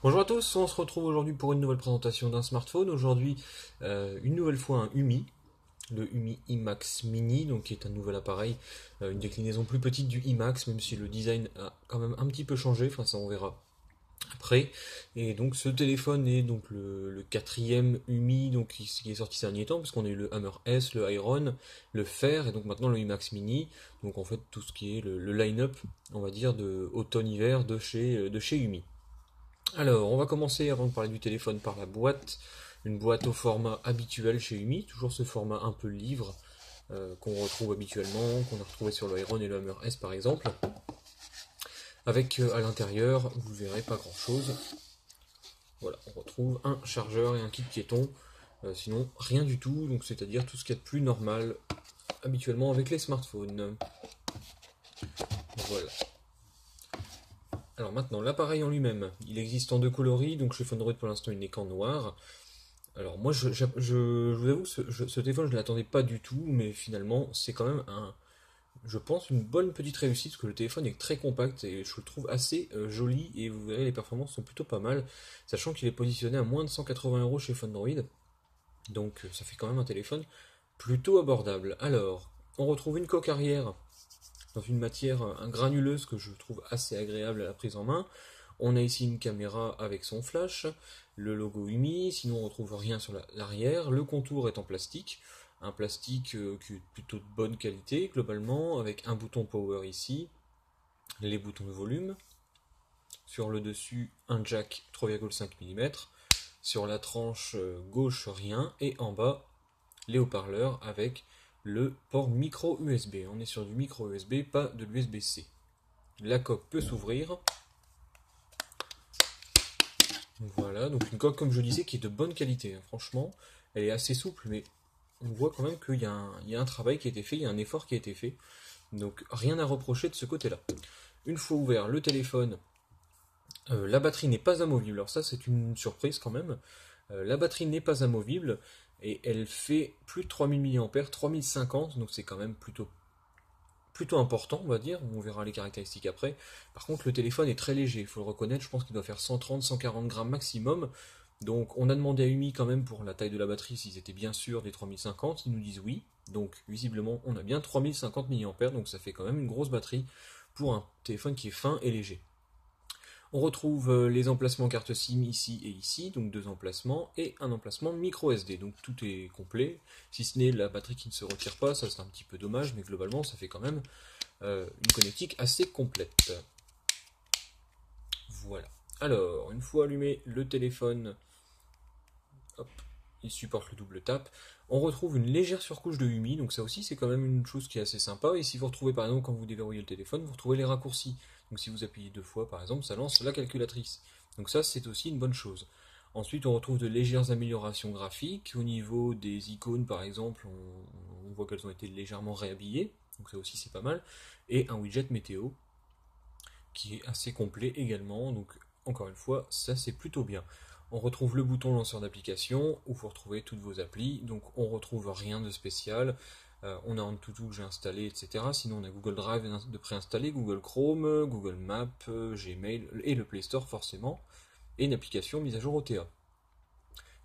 Bonjour à tous, on se retrouve aujourd'hui pour une nouvelle présentation d'un smartphone. Aujourd'hui, une nouvelle fois un UMI, le UMI iMax Mini, donc qui est un nouvel appareil, une déclinaison plus petite du iMax, même si le design a quand même un petit peu changé, enfin ça on verra après. Et donc ce téléphone est donc le quatrième UMI donc, qui est sorti ces derniers temps, puisqu'on a eu le Hammer S, le Iron, le Fer, et donc maintenant le iMax Mini, donc en fait tout ce qui est le line-up, on va dire, de automne-hiver de chez UMI. Alors, on va commencer avant de parler du téléphone par la boîte. Une boîte au format habituel chez UMI, toujours ce format un peu livre qu'on retrouve habituellement, qu'on a retrouvé sur le Iron et le Hammer S par exemple. Avec à l'intérieur, vous verrez pas grand chose. Voilà, on retrouve un chargeur et un kit piéton. Sinon, rien du tout, donc c'est-à-dire tout ce qu'il y a de plus normal habituellement avec les smartphones. Voilà. Alors maintenant, l'appareil en lui-même, il existe en deux coloris, donc chez Phoneroid pour l'instant il n'est qu'en noir. Alors moi je vous avoue que ce téléphone je ne l'attendais pas du tout, mais finalement c'est quand même je pense une bonne petite réussite, parce que le téléphone est très compact et je le trouve assez joli, et vous verrez les performances sont plutôt pas mal, sachant qu'il est positionné à moins de 180 € chez Phoneroid, donc ça fait quand même un téléphone plutôt abordable. Alors, on retrouve une coque arrière dans une matière granuleuse que je trouve assez agréable à la prise en main. On a ici une caméra avec son flash, le logo UMI, sinon on ne retrouve rien sur l'arrière. Le contour est en plastique, un plastique qui est plutôt de bonne qualité globalement, avec un bouton power ici, les boutons de volume. Sur le dessus, un jack 3,5 mm. Sur la tranche gauche, rien. Et en bas, les haut-parleurs avec le port micro USB. On est sur du micro USB, pas de l'USB-C. La coque peut s'ouvrir. Voilà, donc une coque, comme je disais, qui est de bonne qualité, hein. Franchement, elle est assez souple, mais on voit quand même qu'il y a un travail qui a été fait, il y a un effort qui a été fait. Donc rien à reprocher de ce côté-là. Une fois ouvert le téléphone, la batterie n'est pas amovible. Alors ça, c'est une surprise quand même. La batterie n'est pas amovible et elle fait plus de 3000 mAh, 3050, donc c'est quand même plutôt important, on va dire. On verra les caractéristiques après. Par contre, le téléphone est très léger, il faut le reconnaître. Je pense qu'il doit faire 130-140 grammes maximum. Donc, on a demandé à UMI quand même pour la taille de la batterie s'ils étaient bien sûrs des 3050. Ils nous disent oui. Donc, visiblement, on a bien 3050 mAh. Donc, ça fait quand même une grosse batterie pour un téléphone qui est fin et léger. On retrouve les emplacements carte SIM ici et ici, donc deux emplacements, et un emplacement micro SD, donc tout est complet, si ce n'est la batterie qui ne se retire pas, ça c'est un petit peu dommage, mais globalement ça fait quand même une connectique assez complète. Voilà. Alors, une fois allumé le téléphone, hop, il supporte le double tap. On retrouve une légère surcouche de UMI, donc ça aussi c'est quand même une chose qui est assez sympa. Et si vous retrouvez par exemple quand vous déverrouillez le téléphone, vous retrouvez les raccourcis. Donc si vous appuyez deux fois par exemple, ça lance la calculatrice. Donc ça c'est aussi une bonne chose. Ensuite on retrouve de légères améliorations graphiques. Au niveau des icônes par exemple, on voit qu'elles ont été légèrement réhabillées. Donc ça aussi c'est pas mal. Et un widget météo qui est assez complet également. Donc encore une fois, ça c'est plutôt bien. On retrouve le bouton lanceur d'application où vous retrouvez toutes vos applis. Donc on retrouve rien de spécial. On a AnTuTu que j'ai installé, etc. Sinon on a Google Drive de préinstallé, Google Chrome, Google Maps, Gmail et le Play Store forcément. Et une application mise à jour OTA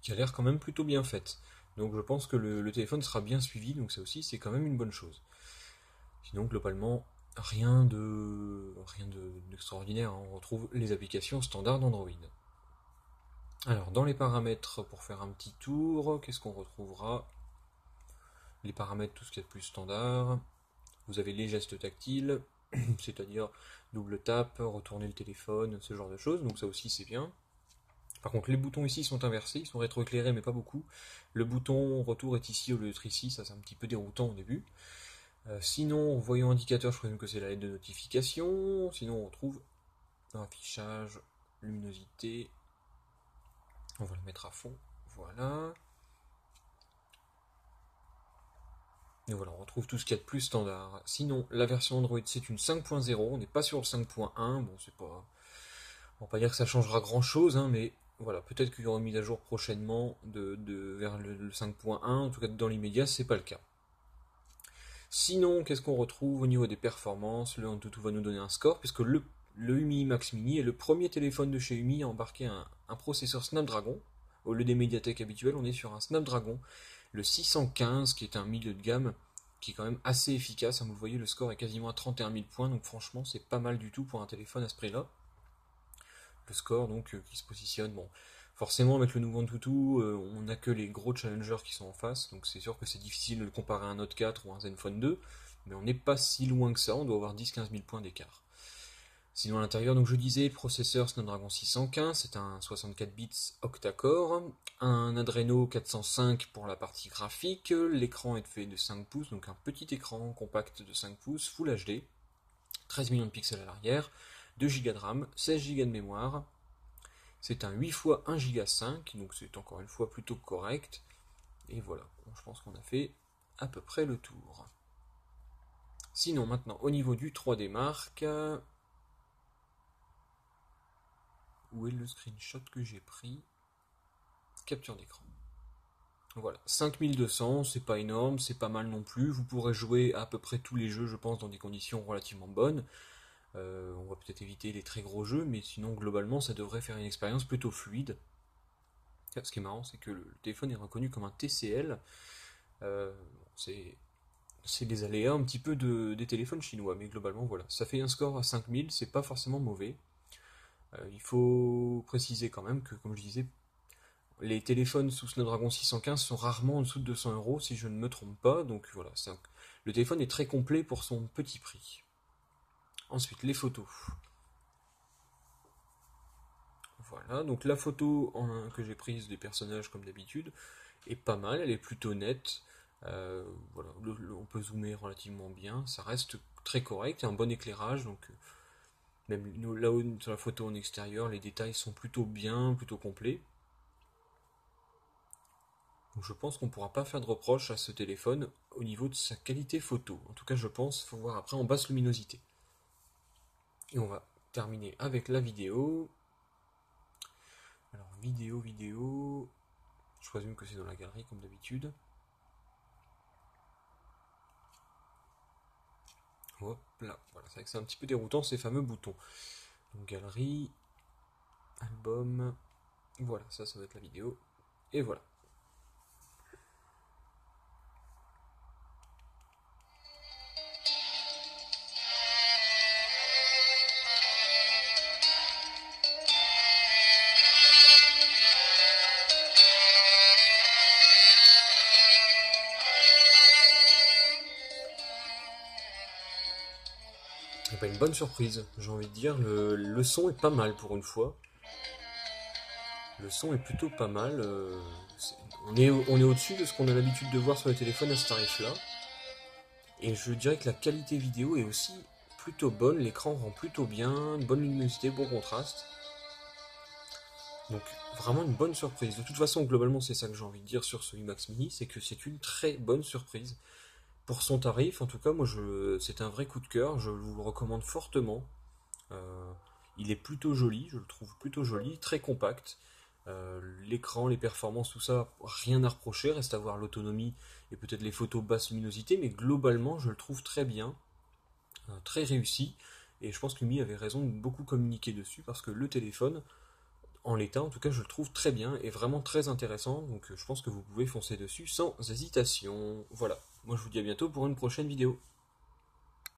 qui a l'air quand même plutôt bien faite. Donc je pense que le téléphone sera bien suivi. Donc ça aussi c'est quand même une bonne chose. Sinon, globalement, d'extraordinaire, hein. On retrouve les applications standard d'Android. Alors, dans les paramètres, pour faire un petit tour, qu'est-ce qu'on retrouvera? Les paramètres, tout ce qui est de plus standard. Vous avez les gestes tactiles, c'est-à-dire double tap, retourner le téléphone, ce genre de choses. Donc ça aussi, c'est bien. Par contre, les boutons ici sont inversés, ils sont rétroéclairés, mais pas beaucoup. Le bouton retour est ici au lieu d'être ici, ça c'est un petit peu déroutant au début. Sinon, voyant indicateur, je présume que c'est la lettre de notification. Sinon, on retrouve affichage, luminosité. On va le mettre à fond. Voilà. Et voilà, on retrouve tout ce qu'il y a de plus standard. Sinon, la version Android, c'est une 5.0. On n'est pas sur le 5.1. Bon, c'est pas. On va pas dire que ça changera grand chose, hein, mais voilà, peut-être qu'il y aura une mise à jour prochainement vers le 5.1. En tout cas, dans l'immédiat, c'est pas le cas. Sinon, qu'est-ce qu'on retrouve au niveau des performances? Le AnTuTu va nous donner un score, puisque le Umi Max Mini est le premier téléphone de chez Umi à embarquer un processeur Snapdragon. Au lieu des médiathèques habituelles, on est sur un Snapdragon, le 615, qui est un milieu de gamme, qui est quand même assez efficace. Vous le voyez, le score est quasiment à 31 000 points, donc franchement, c'est pas mal du tout pour un téléphone à ce prix-là. Le score, donc, qui se positionne, bon, forcément, avec le nouveau Antutu, on n'a que les gros challengers qui sont en face, donc c'est sûr que c'est difficile de le comparer à un Note 4 ou un Zenfone 2, mais on n'est pas si loin que ça, on doit avoir 10-15 000 points d'écart. Sinon à l'intérieur, donc je disais, processeur Snapdragon 615, c'est un 64 bits octa-core, un Adreno 405 pour la partie graphique, l'écran est fait de 5 pouces, donc un petit écran compact de 5 pouces, Full HD, 13 millions de pixels à l'arrière, 2 Go de RAM, 16 Go de mémoire, c'est un 8 x 1 Go 5, donc c'est encore une fois plutôt correct, et voilà, je pense qu'on a fait à peu près le tour. Sinon maintenant, au niveau du 3D Mark, où est le screenshot que j'ai pris? Capture d'écran. Voilà, 5200, c'est pas énorme, c'est pas mal non plus. Vous pourrez jouer à peu près tous les jeux, je pense, dans des conditions relativement bonnes. On va peut-être éviter les très gros jeux, mais sinon, globalement, ça devrait faire une expérience plutôt fluide. Ce qui est marrant, c'est que le téléphone est reconnu comme un TCL. C'est les aléas un petit peu des téléphones chinois, mais globalement, voilà. Ça fait un score à 5000, c'est pas forcément mauvais. Il faut préciser quand même que, comme je disais, les téléphones sous Snapdragon 615 sont rarement en dessous de 200 € si je ne me trompe pas, donc voilà, le téléphone est très complet pour son petit prix. Ensuite, les photos. Voilà, donc la photo que j'ai prise des personnages comme d'habitude est pas mal, elle est plutôt nette. Voilà, on peut zoomer relativement bien, ça reste très correct, un bon éclairage, donc même là-haut sur la photo en extérieur, les détails sont plutôt bien, plutôt complets. Donc je pense qu'on ne pourra pas faire de reproche à ce téléphone au niveau de sa qualité photo. En tout cas, je pense, il faut voir après en basse luminosité. Et on va terminer avec la vidéo. Alors, vidéo. Je présume que c'est dans la galerie comme d'habitude. Hop là, voilà, c'est vrai que c'est un petit peu déroutant ces fameux boutons. Donc galerie, album, voilà, ça va être la vidéo. Et voilà. Et bah, une bonne surprise, j'ai envie de dire, le son est pas mal pour une fois. Le son est plutôt pas mal. On est au-dessus de ce qu'on a l'habitude de voir sur les téléphones à ce tarif-là. Et je dirais que la qualité vidéo est aussi plutôt bonne. L'écran rend plutôt bien, bonne luminosité, bon contraste. Donc vraiment une bonne surprise. De toute façon, globalement, c'est ça que j'ai envie de dire sur ce IMAX Mini, c'est que c'est une très bonne surprise. Pour son tarif, en tout cas, moi, c'est un vrai coup de cœur. Je vous le recommande fortement. Euh, il est plutôt joli, je le trouve plutôt joli, très compact. L'écran, les performances, tout ça, rien à reprocher. Reste à voir l'autonomie et peut-être les photos basse luminosité, mais globalement, je le trouve très bien, très réussi. Et je pense que Mi avait raison de beaucoup communiquer dessus parce que le téléphone, en l'état, en tout cas, je le trouve très bien et vraiment très intéressant. Donc, je pense que vous pouvez foncer dessus sans hésitation. Voilà. Moi, je vous dis à bientôt pour une prochaine vidéo.